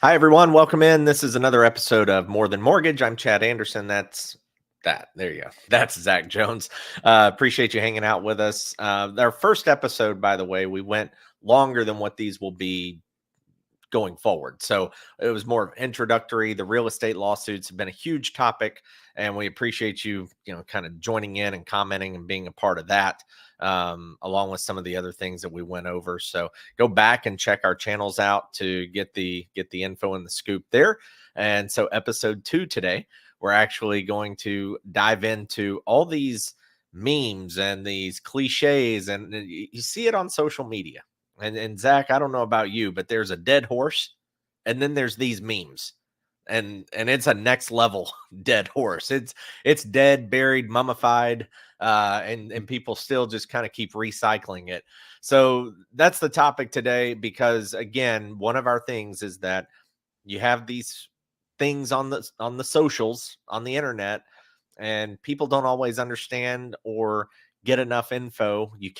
Hi, everyone. Welcome in. This is another episode of More Than Mortgage. I'm Chad Anderson. That's that. There you go. That's Zack Jones. Appreciate you hanging out with us. Our first episode, by the way, we went longer than what these will be going forward. So it was more introductory. The real estate lawsuits have been a huge topic, and we appreciate you, kind of joining in and commenting and being a part of that, along with some of the other things that we went over. So go back and check our channels out to get the info and the scoop there. And so episode 2 today, we're actually going to dive into all these memes and these cliches, and you see it on social media. And Zach, I don't know about you, but there's a dead horse, and then there's these memes, and it's a next level dead horse. It's dead, buried, mummified, and people still just kind of keep recycling it. So that's the topic today, because again, one of our things is that you have these things on the socials, on the internet, and people don't always understand or get enough info. You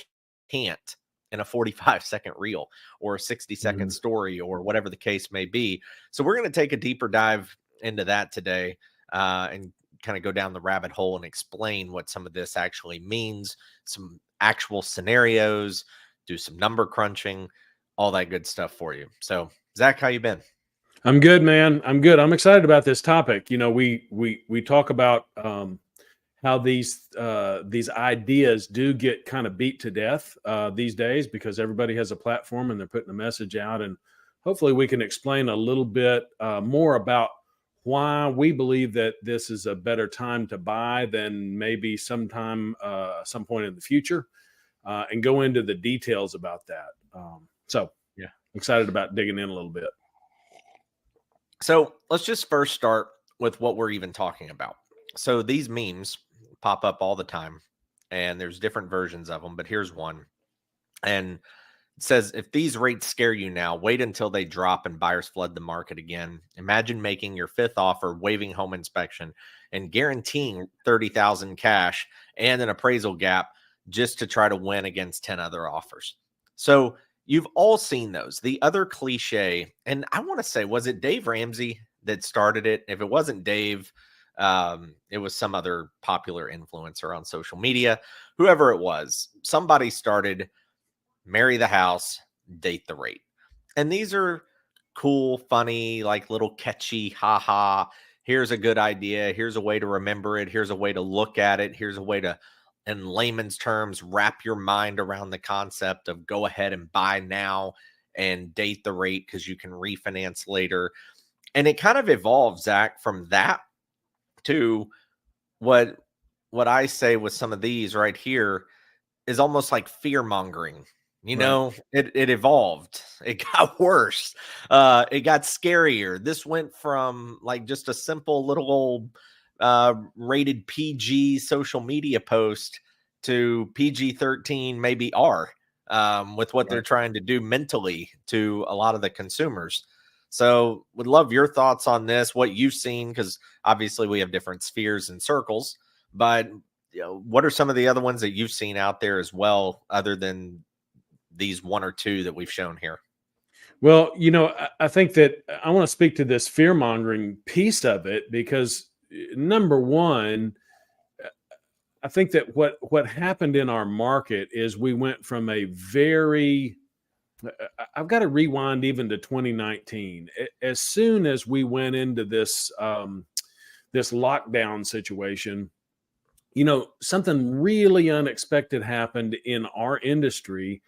can't in a 45-second reel or a 60-second story or whatever the case may be. So we're going to take a deeper dive into that today, and kind of go down the rabbit hole and explain what some of this actually means, some actual scenarios, do some number crunching, all that good stuff for you. So Zach, how you been? I'm good, man. I'm good. I'm excited about this topic. We talk about how these ideas do get kind of beat to death these days, because everybody has a platform and they're putting a message out. And hopefully we can explain a little bit more about why we believe that this is a better time to buy than maybe some point in the future, and go into the details about that. So yeah, excited about digging in a little bit. So let's just first start with what we're even talking about. So these memes pop up all the time, and there's different versions of them, but here's one. And it says, if these rates scare you now, wait until they drop and buyers flood the market again. Imagine making your 5th offer, waiving home inspection, and guaranteeing $30,000 cash and an appraisal gap just to try to win against 10 other offers. So you've all seen those. The other cliche, and I want to say, was it Dave Ramsey that started it? If it wasn't Dave, it was some other popular influencer on social media. Whoever it was, somebody started marry the house, date the rate. And these are cool, funny, like little catchy, haha. Here's a good idea. Here's a way to remember it. Here's a way to look at it. Here's a way to, in layman's terms, wrap your mind around the concept of go ahead and buy now and date the rate because you can refinance later. And it kind of evolved, Zach, from that to what I say with some of these right here is almost like fear mongering. It evolved. It got worse. It got scarier. This went from like just a simple little old rated PG social media post to PG-13, maybe R, with what they're trying to do mentally to a lot of the consumers. So would love your thoughts on this, what you've seen, because obviously we have different spheres and circles, but what are some of the other ones that you've seen out there as well, other than these one or two that we've shown here? Well, I think that I want to speak to this fear mongering piece of it, because number one, I think that what happened in our market is we went from a very, I've got to rewind even to 2019. As soon as we went into this this lockdown situation, something really unexpected happened in our industry.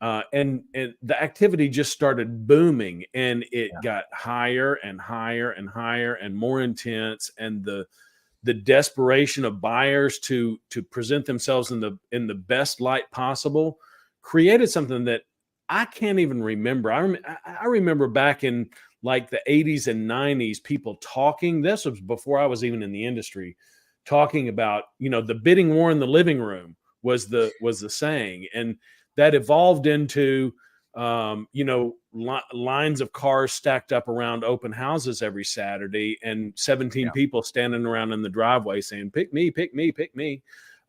And the activity just started booming, and it got higher and higher and higher and more intense. And the desperation of buyers to present themselves in the best light possible created something that I can't even remember. I remember back in like the 80s and 90s, people talking. This was before I was even in the industry, talking about, the bidding war in the living room was the saying. And that evolved into, lines of cars stacked up around open houses every Saturday, and 17 people standing around in the driveway saying, pick me, pick me, pick me.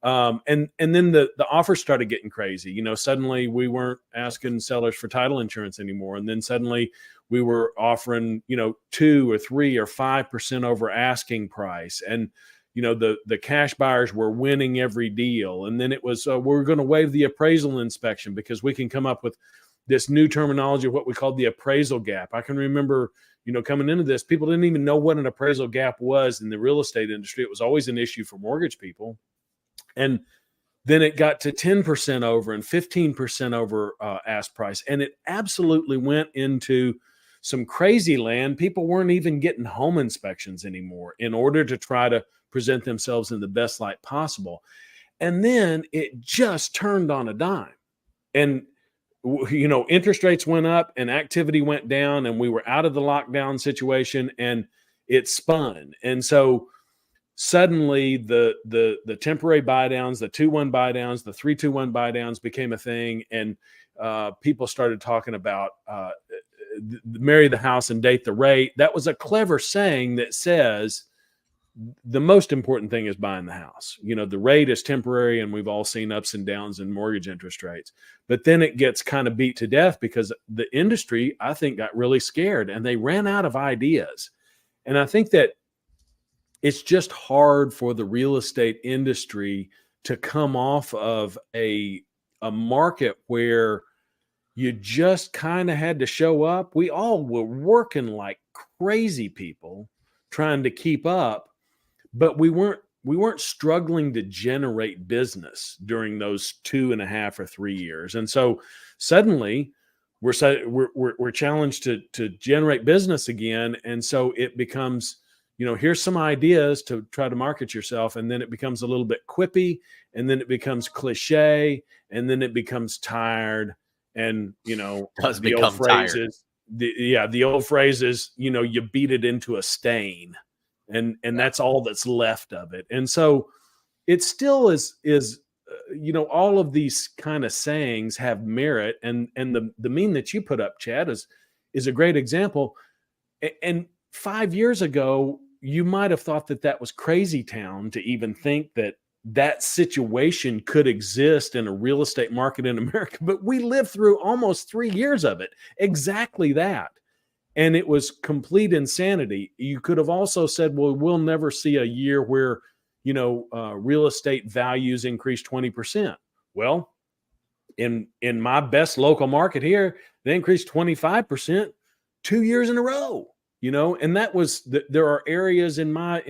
And then the offers started getting crazy. Suddenly we weren't asking sellers for title insurance anymore, and then suddenly we were offering 2 or 3 or 5% over asking price, and the cash buyers were winning every deal. And then it was we're going to waive the appraisal inspection because we can come up with this new terminology of what we called the appraisal gap. I can remember coming into this, people didn't even know what an appraisal gap was in the real estate industry. It was always an issue for mortgage people. And then it got to 10% over and 15% over ask price. And it absolutely went into some crazy land. People weren't even getting home inspections anymore in order to try to present themselves in the best light possible. And then it just turned on a dime. And interest rates went up and activity went down, and we were out of the lockdown situation, and it spun. And so suddenly the temporary buy downs, the 2-1 buy downs, the 3-2-1 buy downs became a thing. And people started talking about marry the house and date the rate. That was a clever saying that says the most important thing is buying the house. The rate is temporary, and we've all seen ups and downs in mortgage interest rates. But then it gets kind of beat to death because the industry, I think, got really scared and they ran out of ideas. And I think that it's just hard for the real estate industry to come off of a market where you just kind of had to show up. We all were working like crazy people trying to keep up, but we weren't struggling to generate business during those 2.5 or 3 years. And so suddenly we're challenged to generate business again. And so it becomes, here's some ideas to try to market yourself. And then it becomes a little bit quippy, and then it becomes cliche, and then it becomes tired. And, the old phrases, the old phrases, you beat it into a stain. And that's all that's left of it. And so it still is all of these kind of sayings have merit. And the meme that you put up, Chad, is a great example. And 5 years ago, you might have thought that was crazy town to even think that situation could exist in a real estate market in America. But we lived through almost 3 years of it. Exactly that. And it was complete insanity. You could have also said, well, we'll never see a year where, real estate values increase 20%. Well, in my best local market here, they increased 25% 2 years in a row, and that was, there are areas in my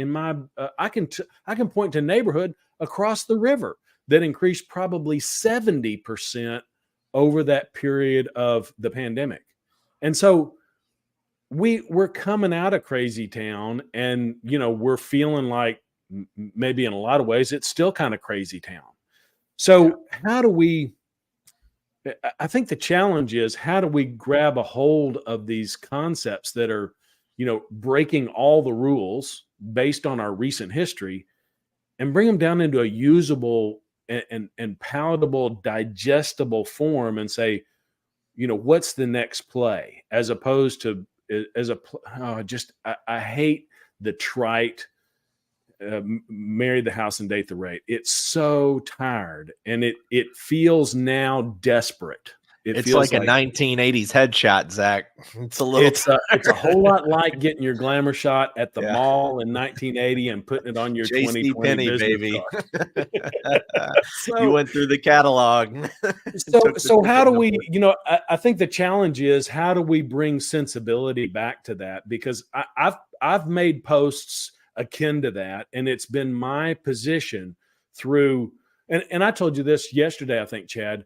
I can point to a neighborhood across the river that increased probably 70% over that period of the pandemic. And so we're coming out of crazy town, and we're feeling like maybe in a lot of ways it's still kind of crazy town. So how do we, I think the challenge is, how do we grab a hold of these concepts that are breaking all the rules based on our recent history and bring them down into a usable and palatable, digestible form, and say, what's the next play, as opposed to I hate the trite marry the house and date the rate. It's so tired, and it feels now desperate. It's feels like a 1980s headshot, Zach. It's a whole lot like getting your glamour shot at the mall in 1980 and putting it on your 2020 business baby. card. You went through the catalog. So how do we, I think the challenge is, how do we bring sensibility back to that? Because I've made posts akin to that, and it's been my position through, and I told you this yesterday, I think, Chad,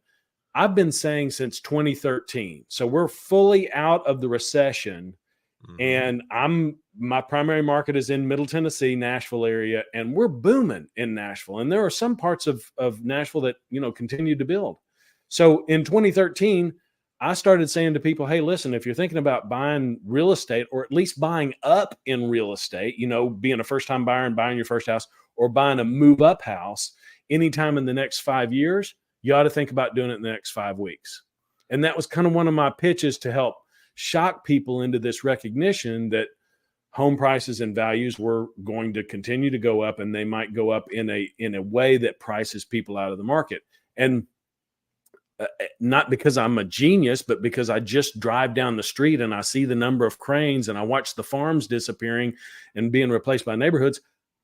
I've been saying since 2013. So we're fully out of the recession, and my primary market is in Middle Tennessee, Nashville area, and we're booming in Nashville. And there are some parts of Nashville that, continue to build. So in 2013, I started saying to people, hey, listen, if you're thinking about buying real estate, or at least buying up in real estate, being a first-time buyer and buying your first house, or buying a move-up house anytime in the next 5 years, you ought to think about doing it in the next 5 weeks. And that was kind of one of my pitches to help shock people into this recognition that, home prices and values were going to continue to go up, and they might go up in a way that prices people out of the market. And not because I'm a genius, but because I just drive down the street and I see the number of cranes and I watch the farms disappearing and being replaced by neighborhoods.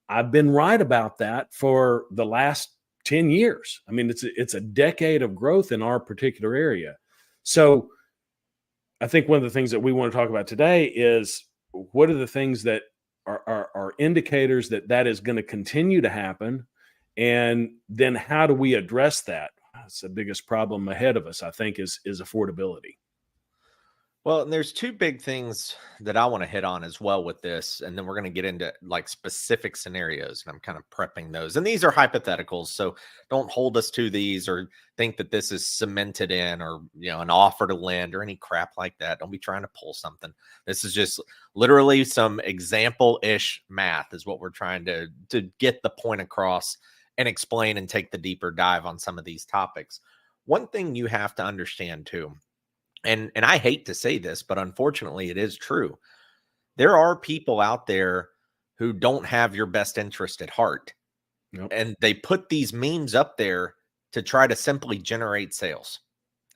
I've been right about that for the last 10 years. I mean, it's a decade of growth in our particular area. So I think one of the things that we want to talk about today is what are the things that are indicators that that is going to continue to happen, and then how do we address that? That's the biggest problem ahead of us, I think, is affordability. Well, and there's two big things that I want to hit on as well with this, and then we're going to get into like specific scenarios, and I'm kind of prepping those. And these are hypotheticals, so don't hold us to these or think that this is cemented in or an offer to lend or any crap like that. Don't be trying to pull something. This is just literally some example-ish math is what we're trying to get the point across and explain and take the deeper dive on some of these topics. One thing you have to understand too. And I hate to say this, but unfortunately it is true. There are people out there who don't have your best interest at heart. Yep. And they put these memes up there to try to simply generate sales.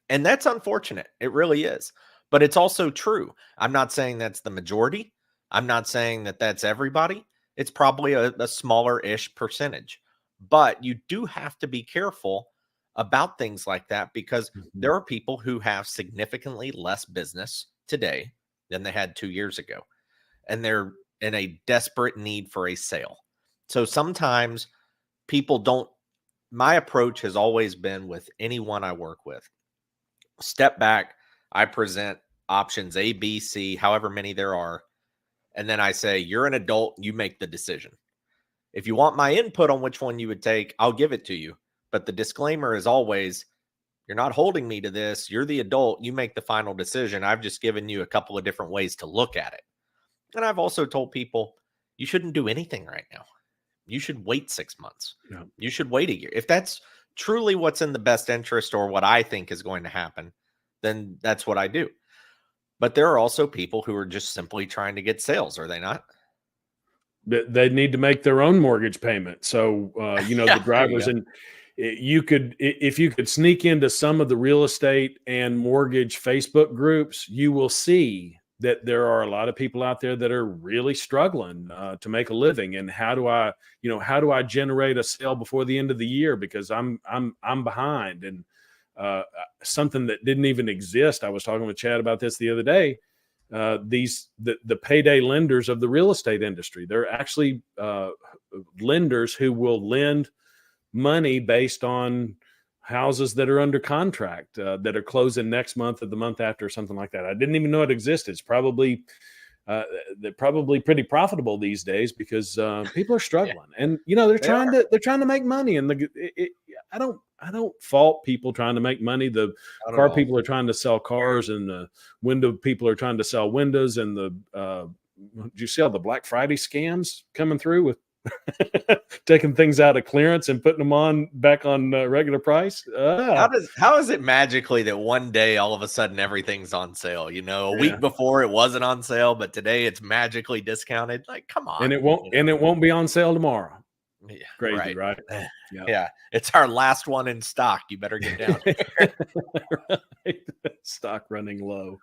And that's unfortunate. It really is. But it's also true. I'm not saying that's the majority. I'm not saying that that's everybody. It's probably a smaller-ish percentage. But you do have to be careful about things like that, because there are people who have significantly less business today than they had 2 years ago, and they're in a desperate need for a sale. So sometimes people don't. My approach has always been with anyone I work with, step back, I present options A, B, C, however many there are, and then I say, you're an adult, you make the decision. If you want my input on which one you would take, I'll give it to you. But the disclaimer is always, you're not holding me to this. You're the adult. You make the final decision. I've just given you a couple of different ways to look at it. And I've also told people, you shouldn't do anything right now. You should wait 6 months. Yeah. You should wait a year. If that's truly what's in the best interest or what I think is going to happen, then that's what I do. But there are also people who are just simply trying to get sales, are they not? They need to make their own mortgage payment. So, Yeah, the drivers, and you could, if you could sneak into some of the real estate and mortgage Facebook groups, you will see that there are a lot of people out there that are really struggling to make a living. And how do I generate a sale before the end of the year, because I'm behind, and something that didn't even exist. I was talking with Chad about this the other day. The payday lenders of the real estate industry, they're actually lenders who will lend money based on houses that are under contract that are closing next month or the month after, or something like that. I didn't even know it existed. It's probably they're probably pretty profitable these days, because people are struggling, and they're trying to make money. And I don't fault people trying to make money. The car people are trying to sell cars, and the window people are trying to sell windows. And did you see all the Black Friday scams coming through with taking things out of clearance and putting them back on regular price? How is it magically that one day all of a sudden everything's on sale? A week before it wasn't on sale, but today it's magically discounted. Like, come on. And it won't be on sale tomorrow. Yeah, crazy, right? Yeah, it's our last one in stock. You better get down here. Right. Stock running low.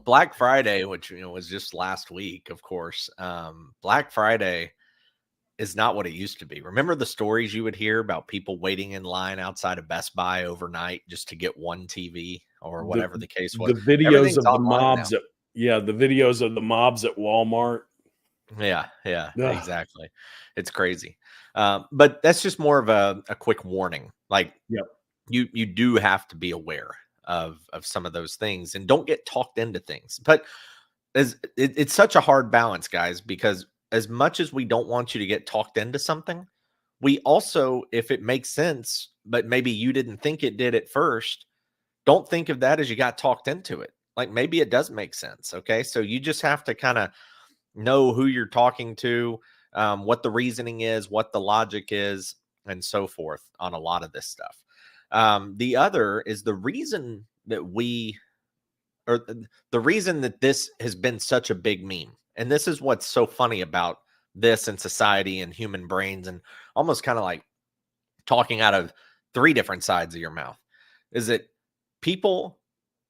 Black Friday, which was just last week, of course. Black Friday is not what it used to be. Remember the stories you would hear about people waiting in line outside of Best Buy overnight just to get one TV or whatever the case was? The videos of the mobs the videos of the mobs at Walmart. Yeah, exactly. It's crazy. But that's just more of a quick warning. Like, yep. You do have to be aware of some of those things, and don't get talked into things. But it's such a hard balance, guys, because as much as we don't want you to get talked into something, we also, if it makes sense, but maybe you didn't think it did at first, don't think of that as you got talked into it. Like, maybe it does make sense. Okay. So you just have to kind of know who you're talking to, what the reasoning is, what the logic is, and so forth on a lot of this stuff. The other is the reason that the reason that this has been such a big meme And this is what's so funny about this and society and human brains, and almost kind of like talking out of three different sides of your mouth, is that people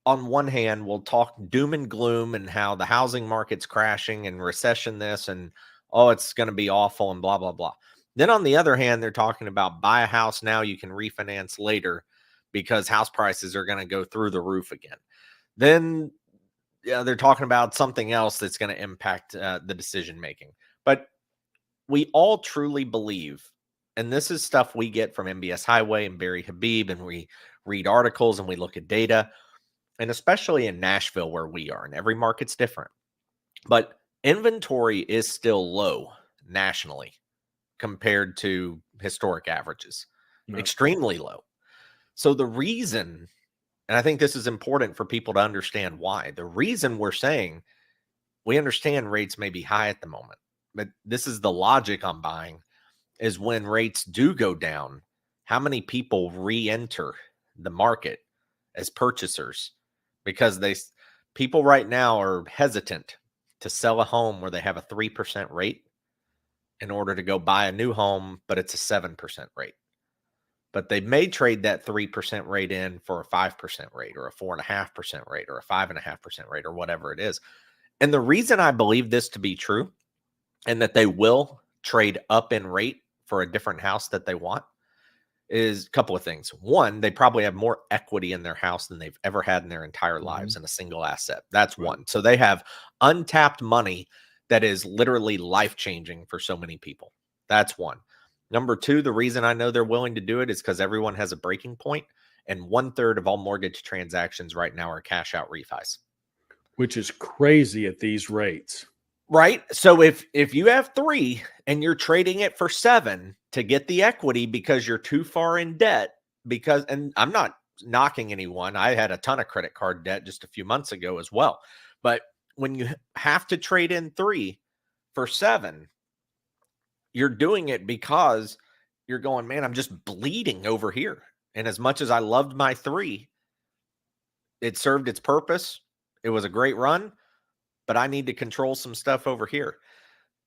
on one hand will talk doom and gloom and how the housing market's crashing and recession this and oh it's going to be awful and blah blah blah. Then on the other hand, they're talking about buy a house now, you can refinance later because house prices are going to go through the roof again. Then they're talking about something else that's going to impact the decision making. But we all truly believe, and this is stuff we get from MBS Highway and Barry Habib, and we read articles and we look at data, and especially in Nashville where we are, and every market's different, but inventory is still low nationally compared to historic averages, extremely low. So the reason, and I think this is important for people to understand why, the reason we're saying we understand rates may be high at the moment, but this is the logic on buying, is when rates do go down, how many people re-enter the market as purchasers? Because people right now are hesitant to sell a home where they have a 3% rate in order to go buy a new home, but it's a 7% rate. But they may trade that 3% rate in for a 5% rate or a 4.5% rate or a 5.5% rate or whatever it is. And the reason I believe this to be true and that they will trade up in rate for a different house that they want is a couple of things. One, they probably have more equity in their house than they've ever had in their entire lives in a single asset. That's one. So they have untapped money that is literally life-changing for so many people. That's one. Number two, the reason I know they're willing to do it is because everyone has a breaking point, and 1/3 of all mortgage transactions right now are cash out refis. Which is crazy at these rates. Right. So if you have 3 and you're trading it for 7 to get the equity because you're too far in debt, and I'm not knocking anyone. I had a ton of credit card debt just a few months ago as well. But when you have to trade in 3 for 7, you're doing it because you're going, man, I'm just bleeding over here. And as much as I loved my 3, it served its purpose. It was a great run, but I need to control some stuff over here.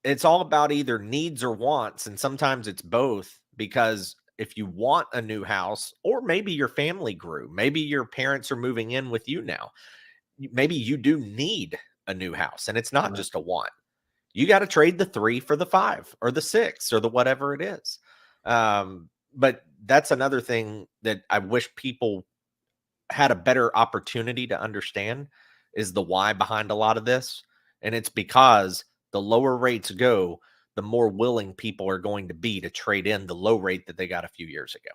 It's all about either needs or wants, and sometimes it's both, because if you want a new house, or maybe your family grew, maybe your parents are moving in with you now, maybe you do need a new house, and it's not just a want. You got to trade the 3 for the 5 or the 6 or the whatever it is. But that's another thing that I wish people had a better opportunity to understand, is the why behind a lot of this. And it's because the lower rates go, the more willing people are going to be to trade in the low rate that they got a few years ago.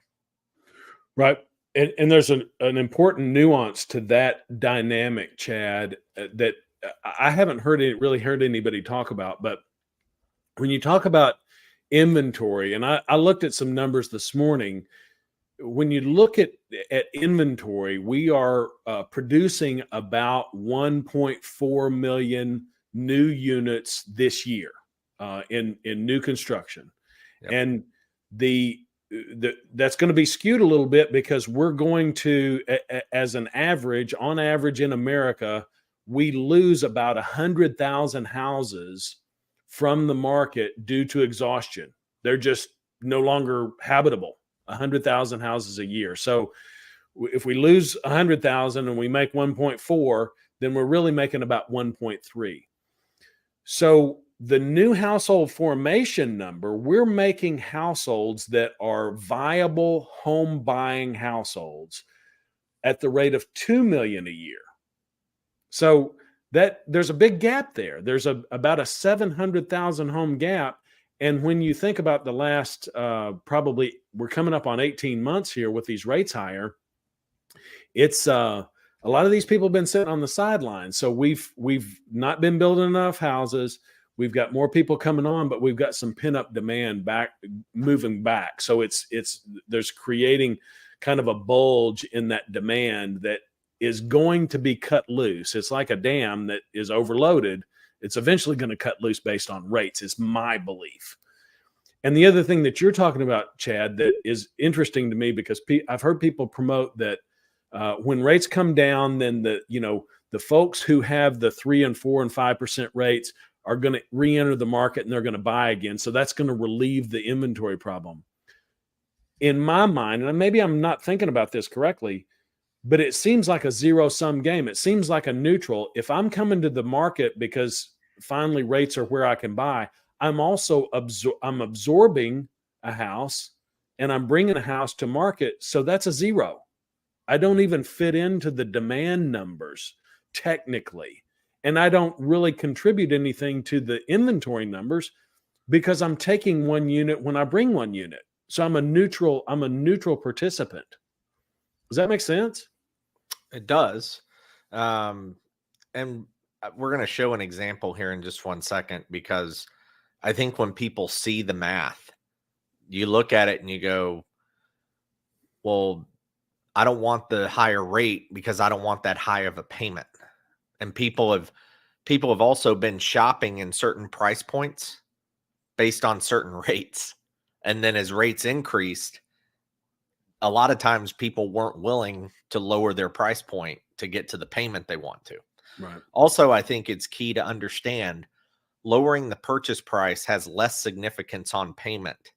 Right. And there's an important nuance to that dynamic, Chad, that I haven't really heard anybody talk about. But when you talk about inventory, and I looked at some numbers this morning, when you look at inventory, we are producing about 1.4 million new units this year in new construction. Yep. And that's going to be skewed a little bit because we're going to, as an average, on average in America, we lose about 100,000 houses from the market due to exhaustion. They're just no longer habitable. 100,000 houses a year. So if we lose 100,000 and we make 1.4, then we're really making about 1.3. So the new household formation number, we're making households that are viable home buying households at the rate of 2 million a year. So that there's a big gap there. There's about a 700,000 home gap. And when you think about the last, probably we're coming up on 18 months here with these rates higher, it's a lot of these people have been sitting on the sidelines. So we've not been building enough houses. We've got more people coming on, but we've got some pent up demand moving back. So there's creating kind of a bulge in that demand that is going to be cut loose. It's like a dam that is overloaded. It's eventually going to cut loose based on rates, is my belief. And the other thing that you're talking about, Chad, that is interesting to me, because I've heard people promote that when rates come down, then the folks who have the 3 and 4 and 5% rates are going to re-enter the market and they're going to buy again. So that's going to relieve the inventory problem. In my mind, and maybe I'm not thinking about this correctly, but it seems like a zero-sum game. It seems like a neutral. If I'm coming to the market because finally rates are where I can buy, I'm also I'm absorbing a house and I'm bringing a house to market. So that's a zero. I don't even fit into the demand numbers technically. And I don't really contribute anything to the inventory numbers because I'm taking one unit when I bring one unit. So I'm a neutral participant. Does that make sense? It does. And we're going to show an example here in just 1 second, because I think when people see the math, you look at it and you go, well, I don't want the higher rate because I don't want that high of a payment. And people have also been shopping in certain price points based on certain rates. And then as rates increased, a lot of times people weren't willing to lower their price point to get to the payment they want to. Right. Also, I think it's key to understand lowering the purchase price has less significance on payment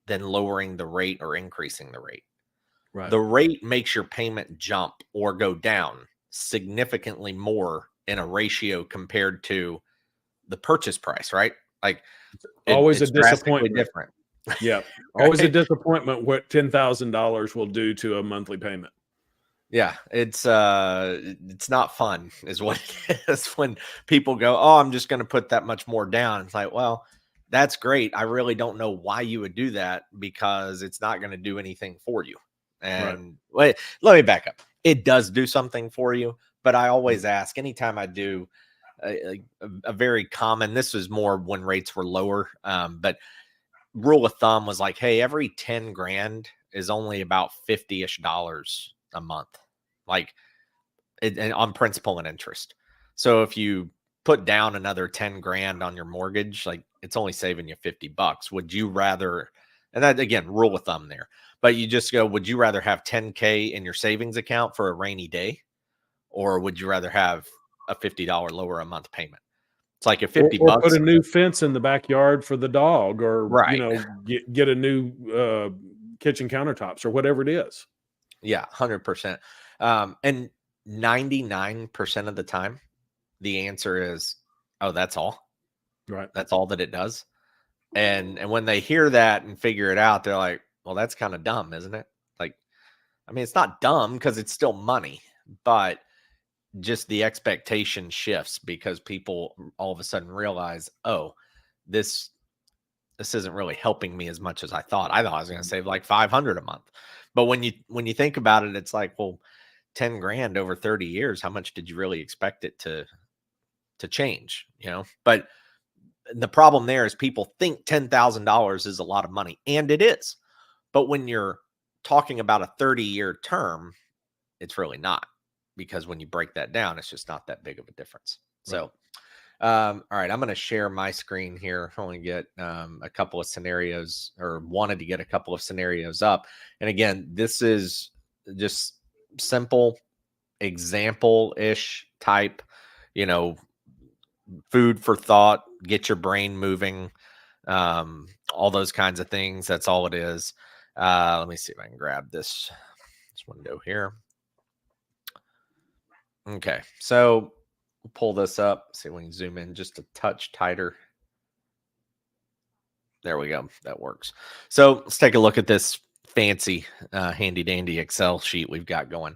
than lowering the rate or increasing the rate. Right. The rate makes your payment jump or go down significantly more in a ratio compared to the purchase price, right? Like always it's a drastically disappointment. different. Yeah. Always a Right? disappointment what $10,000 will do to a monthly payment. Yeah, it's not fun is what it is when people go, "Oh, I'm just going to put that much more down." It's like, well, that's great. I really don't know why you would do that, because it's not going to do anything for you. And wait, let me back up. It does do something for you, but I always ask anytime I do a very common, this was more when rates were lower, but rule of thumb was like, hey, every 10 grand is only about $50-ish a month, like and on principal and interest. So if you put down another 10 grand on your mortgage, like it's only saving you $50. Would you rather, and that again, rule of thumb there, but you just go, would you rather have 10K in your savings account for a rainy day, or would you rather have a $50 lower a month payment? It's like a 50 or put bucks. a new fence in the backyard for the dog, or Right. get a new kitchen countertops or whatever it is. Yeah, 100%. And 99% of the time, the answer is, oh, that's all. Right. That's all that it does. And when they hear that and figure it out, they're like, well, that's kind of dumb, isn't it? Like, I mean, it's not dumb because it's still money, but just the expectation shifts because people all of a sudden realize, oh, this isn't really helping me as much as I thought. I thought I was going to save like 500 a month. But when you think about it, it's like, well, 10 grand over 30 years, how much did you really expect it to change, But the problem there is people think $10,000 is a lot of money, and it is. But when you're talking about a 30-year term, it's really not, because when you break that down, it's just not that big of a difference. Right. So, all right, I'm going to share my screen here. I only get a couple of scenarios, or wanted to get a couple of scenarios up. And again, this is just simple example-ish type, food for thought, get your brain moving, all those kinds of things. That's all it is. Let me see if I can grab this window here. Okay, so we'll pull this up. See if we can zoom in just a touch tighter. There we go. That works. So let's take a look at this fancy, handy dandy Excel sheet we've got going.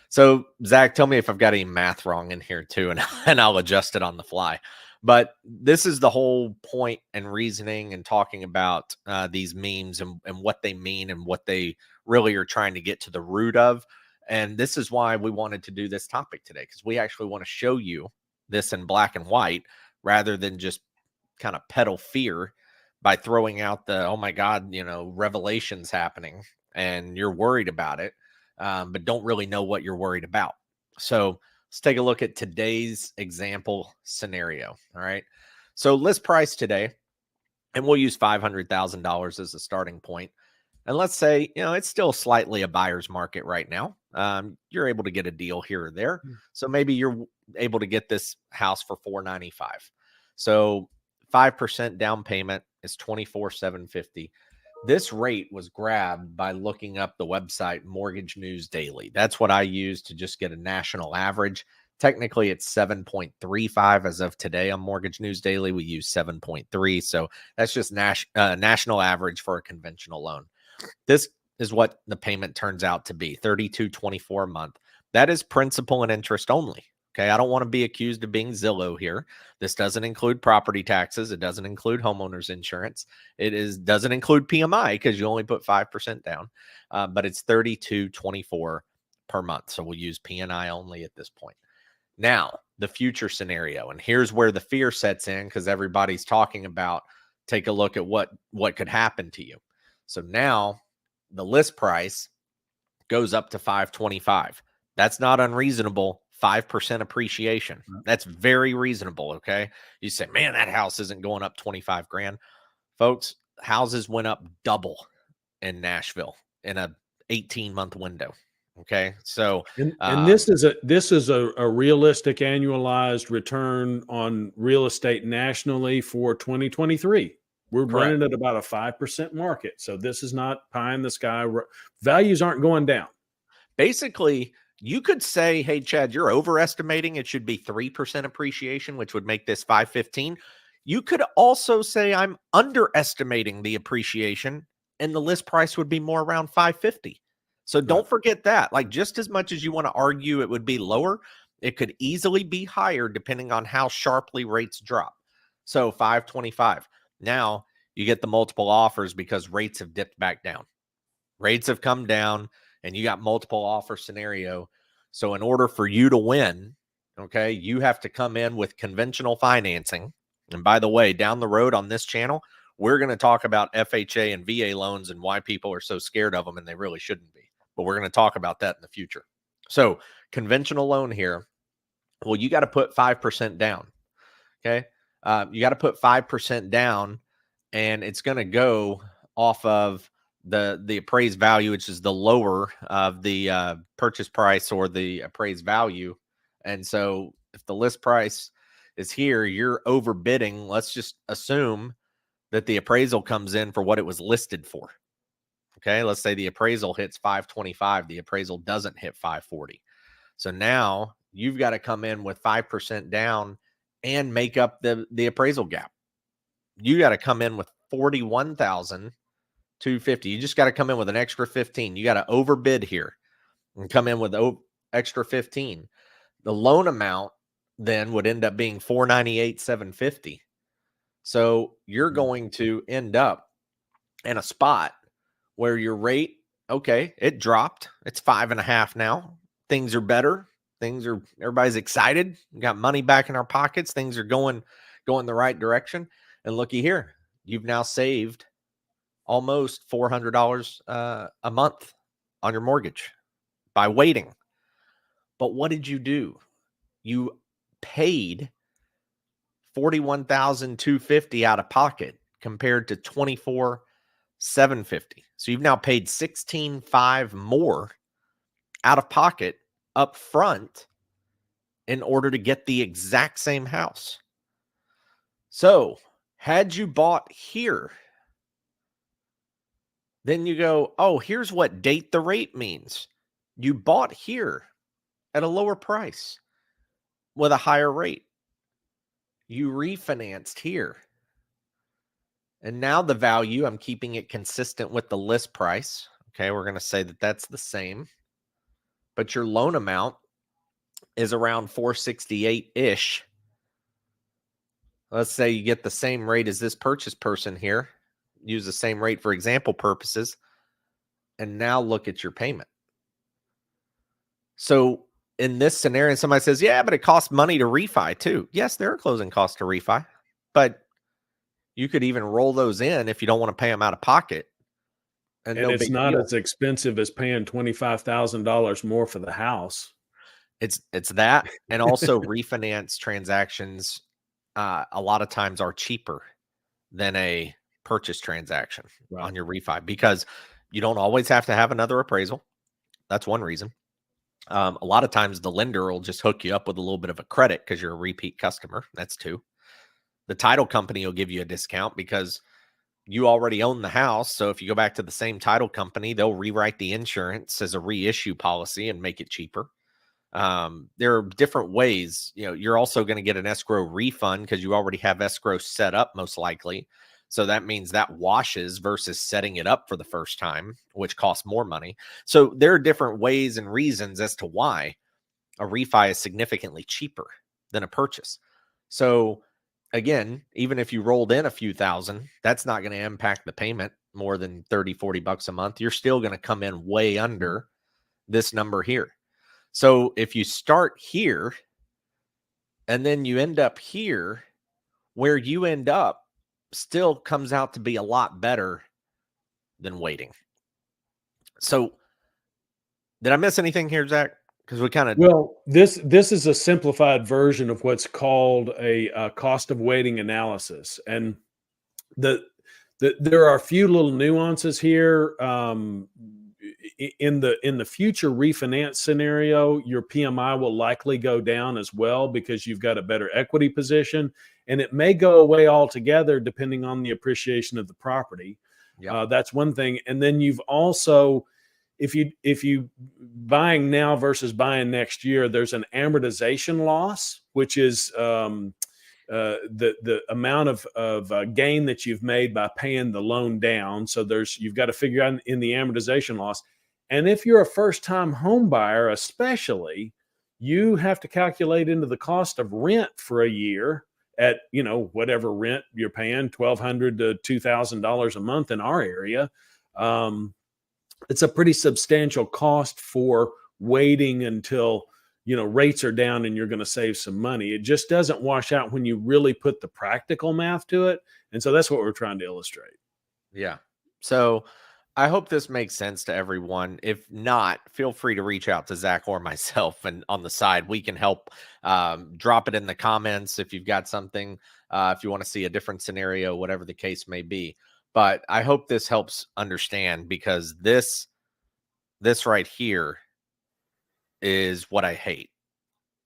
So Zach, tell me if I've got any math wrong in here too, and I'll adjust it on the fly. But this is the whole point and reasoning and talking about these memes and what they mean and what they really are trying to get to the root of. And this is why we wanted to do this topic today, because we actually want to show you this in black and white rather than just kind of peddle fear by throwing out the, oh my God, revelations happening and you're worried about it, but don't really know what you're worried about. So let's take a look at today's example scenario. All right. So list price today, and we'll use $500,000 as a starting point. And let's say, it's still slightly a buyer's market right now. You're able to get a deal here or there. So maybe you're able to get this house for $495. So 5% down payment is $24,750. This rate was grabbed by looking up the website Mortgage News Daily. That's what I use to just get a national average. Technically, it's 7.35 as of today on Mortgage News Daily. We use 7.3. So that's just national average for a conventional loan. This is what the payment turns out to be, $32.24 a month. That is principal and interest only. Okay, I don't want to be accused of being Zillow here. This doesn't include property taxes. It doesn't include homeowners insurance. Doesn't include PMI because you only put 5% down. But it's $32.24 per month. So we'll use PNI only at this point. Now, the future scenario, and here's where the fear sets in because everybody's talking about take a look at what could happen to you. So now the list price goes up to $525. That's not unreasonable. 5% appreciation. That's very reasonable. Okay. You say, man, that house isn't going up 25 grand. Folks, houses went up double in Nashville in a 18-month window. Okay. So, and this is a realistic annualized return on real estate nationally for 2023. We're running at about a 5% market. So this is not pie in the sky. Values aren't going down. Basically, you could say, hey, Chad, you're overestimating. It should be 3% appreciation, which would make this 515. You could also say I'm underestimating the appreciation and the list price would be more around 550. So don't forget that. Like, just as much as you want to argue it would be lower, it could easily be higher depending on how sharply rates drop. So 525. Now you get the multiple offers because rates have dipped back down. Rates have come down and you got multiple offer scenario. So in order for you to win, okay, you have to come in with conventional financing. And by the way, down the road on this channel, we're going to talk about FHA and VA loans and why people are so scared of them and they really shouldn't be. But we're going to talk about that in the future. So conventional loan here, well, you got to put 5% down. Okay. You got to put 5% down and it's going to go off of the appraised value, which is the lower of the purchase price or the appraised value. And so if the list price is here, you're overbidding. Let's just assume that the appraisal comes in for what it was listed for. Okay. Let's say the appraisal hits 525. The appraisal doesn't hit 540. So now you've got to come in with 5% down and make up the appraisal gap. You got to come in with 41,250. You just got to come in with an extra 15. You got to overbid here and come in with extra 15. The loan amount then would end up being 498,750. So you're going to end up in a spot where your rate, okay, it dropped. It's 5.5 now. Things are better. Everybody's excited. We got money back in our pockets. Things are going the right direction. And looky here, you've now saved almost $400 a month on your mortgage by waiting. But what did you do? You paid $41,250 out of pocket compared to $24,750. So you've now paid $16,500 more out of pocket up front in order to get the exact same house. So had you bought here, then you go, oh, here's what date the rate means. You bought here at a lower price with a higher rate. You refinanced here. And now the value, I'm keeping it consistent with the list price. Okay, we're going to say that that's the same. But your loan amount is around 468-ish. Let's say you get the same rate as this purchase person here. Use the same rate for example purposes. And now look at your payment. So in this scenario, somebody says, yeah, but it costs money to refi too. Yes, there are closing costs to refi, but you could even roll those in if you don't want to pay them out of pocket. And no, it's not as expensive as paying $25,000 more for the house. It's that. And also refinance transactions a lot of times are cheaper than a purchase transaction on your refi because you don't always have to have another appraisal. That's one reason. A lot of times the lender will just hook you up with a little bit of a credit because you're a repeat customer. That's two. The title company will give you a discount because you already own the house. So if you go back to the same title company, they'll rewrite the insurance as a reissue policy and make it cheaper. There are different ways. You're also going to get an escrow refund because you already have escrow set up, most likely. So that means that washes versus setting it up for the first time, which costs more money. So there are different ways and reasons as to why a refi is significantly cheaper than a purchase. So again, even if you rolled in a few thousand, that's not going to impact the payment more than 30, 40 bucks a month. You're still going to come in way under this number here. So if you start here and then you end up here, where you end up still comes out to be a lot better than waiting. So did I miss anything here, Zach? Because we kind of... Well, this is a simplified version of what's called a cost of waiting analysis, and there are a few little nuances here. In the future refinance scenario, your PMI will likely go down as well because you've got a better equity position, and it may go away altogether depending on the appreciation of the property. Yep. That's one thing, and then you've also, if you buying now versus buying next year, there's an amortization loss, which is the amount of gain that you've made by paying the loan down. So you've got to figure out in the amortization loss. And if you're a first-time home buyer, especially, you have to calculate into the cost of rent for a year at whatever rent you're paying, $1,200 to $2,000 a month in our area. It's a pretty substantial cost for waiting until rates are down and you're going to save some money. It just doesn't wash out when you really put the practical math to it. And so that's what we're trying to illustrate. Yeah. So I hope this makes sense to everyone. If not, feel free to reach out to Zach or myself, and on the side, we can help. Drop it in the comments if you've got something, if you want to see a different scenario, whatever the case may be. But I hope this helps understand, because this right here is what I hate.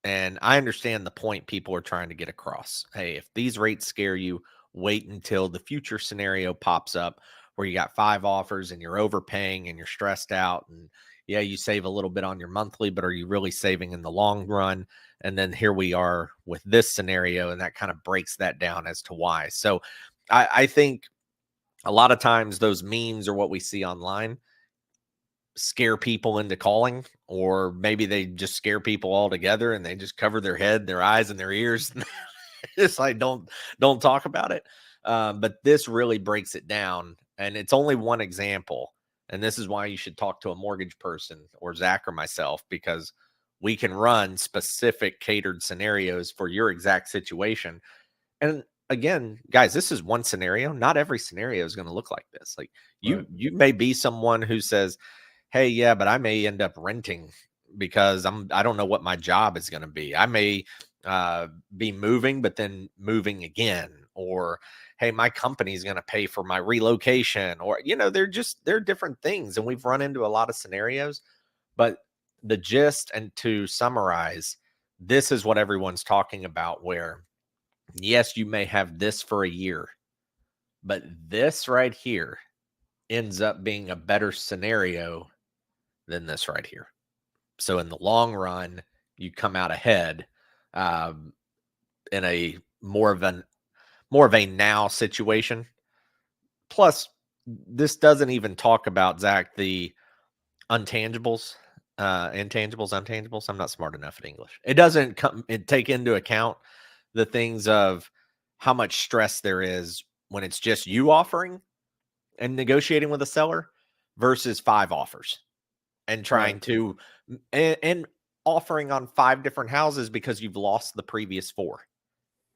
And I understand the point people are trying to get across. Hey, if these rates scare you, wait until the future scenario pops up where you got 5 offers and you're overpaying and you're stressed out. And yeah, you save a little bit on your monthly, but are you really saving in the long run? And then here we are with this scenario, and that kind of breaks that down as to why. So I think a lot of times those memes or what we see online scare people into calling, or maybe they just scare people altogether and they just cover their head, their eyes, and their ears. It's like, don't talk about it. But this really breaks it down, and it's only one example. And this is why you should talk to a mortgage person or Zach or myself, because we can run specific catered scenarios for your exact situation. And again, guys, this is one scenario. Not every scenario is going to look like this. Like you may be someone who says, hey, yeah, but I may end up renting because I don't know what my job is going to be. I may be moving, but then moving again, or hey, my company is going to pay for my relocation, or they're different things, and we've run into a lot of scenarios. But the gist, and to summarize, this is what everyone's talking about, where yes, you may have this for a year, but this right here ends up being a better scenario than this right here. So in the long run, you come out ahead in a more of a now situation. Plus, this doesn't even talk about, Zach, the intangibles. Untangibles. I'm not smart enough at English. It doesn't take into account the things of how much stress there is when it's just you offering and negotiating with a seller versus 5 offers and trying to and offering on 5 different houses because you've lost the previous 4,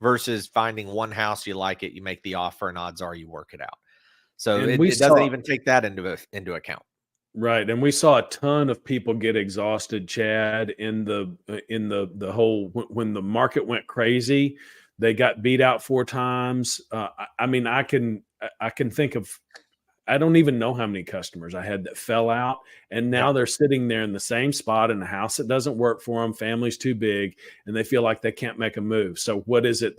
versus finding one house, you like it, you make the offer, and odds are you work it out. So it doesn't even take that into account. Right. And we saw a ton of people get exhausted, Chad, in the whole, when the market went crazy, they got beat out 4 times. I mean, I can think of, I don't even know how many customers I had that fell out, and now they're sitting there in the same spot in a house that doesn't work for them. Family's too big, and they feel like they can't make a move. So what is it?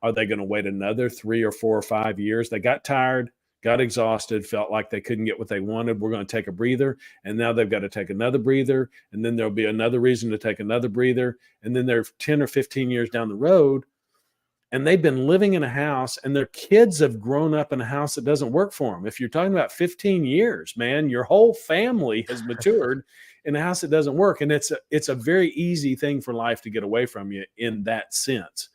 Are they going to wait another 3 or 4 or 5 years? They got tired, got exhausted, felt like they couldn't get what they wanted. We're going to take a breather. And now they've got to take another breather. And then there'll be another reason to take another breather. And then they're 10 or 15 years down the road, and they've been living in a house, and their kids have grown up in a house that doesn't work for them. If you're talking about 15 years, man, your whole family has matured in a house that doesn't work. And it's a very easy thing for life to get away from you in that sense.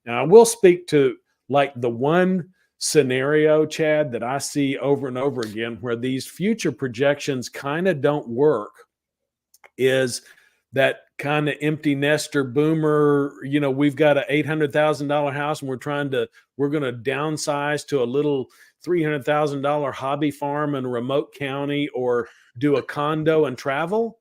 Now, I will speak to like the one scenario, Chad, that I see over and over again where these future projections kind of don't work, is that kind of empty nester boomer. We've got an $800,000 house, and we're going to downsize to a little $300,000 hobby farm in a remote county, or do a condo and travel.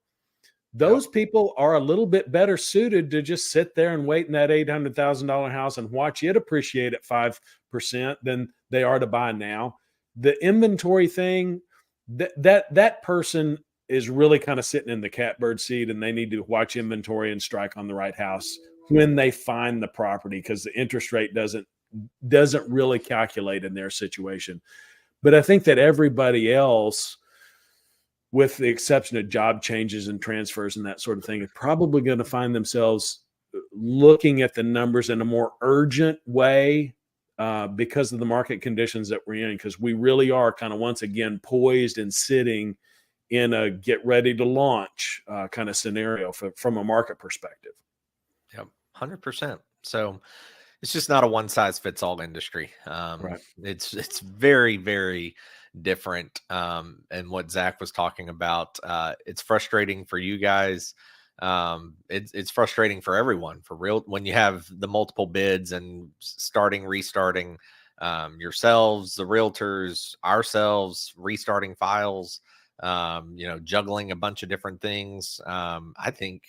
Those people are a little bit better suited to just sit there and wait in that $800,000 house and watch it appreciate at 5% than they are to buy now. The inventory thing, that person is really kind of sitting in the catbird seat, and they need to watch inventory and strike on the right house when they find the property, because the interest rate doesn't really calculate in their situation. But I think that everybody else, with the exception of job changes and transfers and that sort of thing, is probably going to find themselves looking at the numbers in a more urgent way because of the market conditions that we're in, because we really are kind of once again poised and sitting in a get ready to launch kind of scenario from a market perspective. Yep, 100%. So it's just not a one size fits all industry. Right. It's very, very different. And what Zach was talking about, it's frustrating for you guys. It's frustrating for everyone, for real, when you have the multiple bids and restarting yourselves, the realtors, ourselves, restarting files, juggling a bunch of different things. I think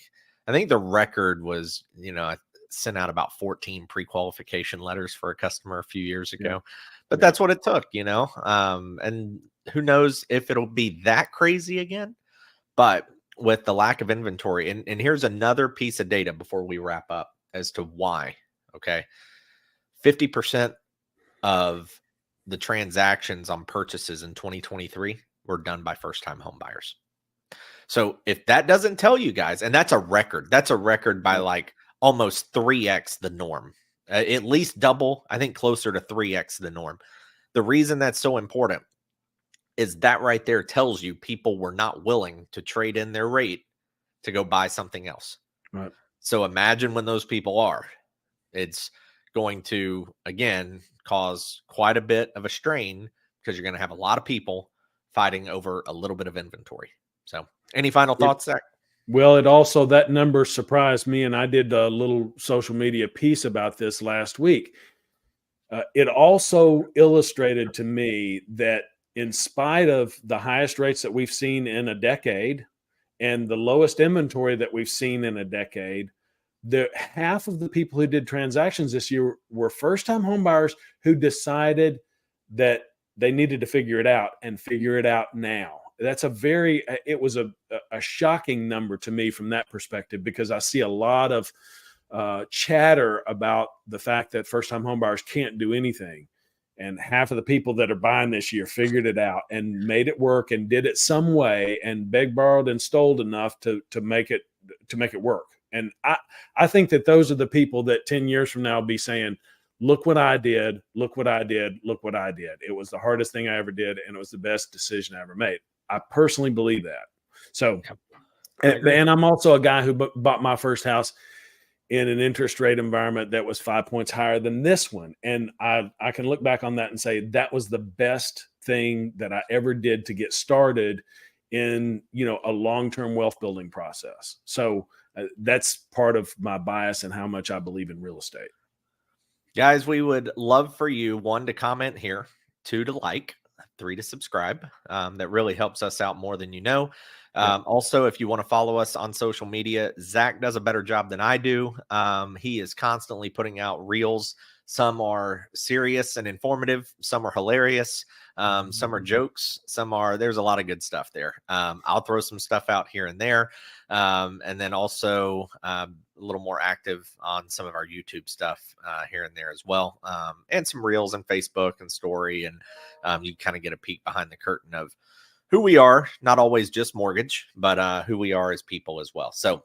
the record was, I sent out about 14 pre-qualification letters for a customer a few years ago, but that's what it took, and who knows if it'll be that crazy again. But with the lack of inventory, and here's another piece of data before we wrap up as to why. Okay. 50% of the transactions on purchases in 2023 were done by first-time home buyers. So if that doesn't tell you guys, and that's a record by like almost 3x the norm, at least double, I think closer to 3x the norm. The reason that's so important is that right there tells you people were not willing to trade in their rate to go buy something else. Right. So imagine when those people are, it's going to, again, cause quite a bit of a strain, because you're going to have a lot of people fighting over a little bit of inventory. So any final thoughts, Zach? Well, that number surprised me, and I did a little social media piece about this last week. It also illustrated to me that in spite of the highest rates that we've seen in a decade and the lowest inventory that we've seen in a decade, half of the people who did transactions this year were first-time home buyers who decided that they needed to figure it out, and figure it out now. It was a shocking number to me from that perspective, because I see a lot of chatter about the fact that first-time home buyers can't do anything. And half of the people that are buying this year figured it out and made it work and did it some way and begged, borrowed, and stole enough to make it work. And I think that those are the people that 10 years from now will be saying, look what I did, look what I did, look what I did. It was the hardest thing I ever did, and it was the best decision I ever made. I personally believe that. So, and I'm also a guy who bought my first house in an interest rate environment that was 5 points higher than this one. And I can look back on that and say that was the best thing that I ever did to get started in, a long-term wealth building process. So that's part of my bias and how much I believe in real estate. Guys, we would love for you, 1, to comment here, 2, to like, 3, to subscribe. That really helps us out more than you know. Also, if you want to follow us on social media, Zach does a better job than I do. He is constantly putting out reels. Some are serious and informative. Some are hilarious. Some are jokes. There's a lot of good stuff there. I'll throw some stuff out here and there. And then also, a little more active on some of our YouTube stuff here and there as well, and some reels and Facebook and story, and you kind of get a peek behind the curtain of who we are, not always just mortgage, but who we are as people as well. So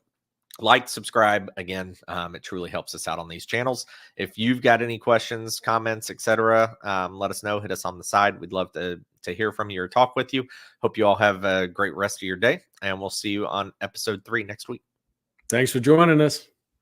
like, subscribe again. It truly helps us out on these channels. If you've got any questions, comments, etc., let us know. Hit us on the side. We'd love to hear from you or talk with you. Hope you all have a great rest of your day, and we'll see you on episode 3 next week. Thanks for joining us.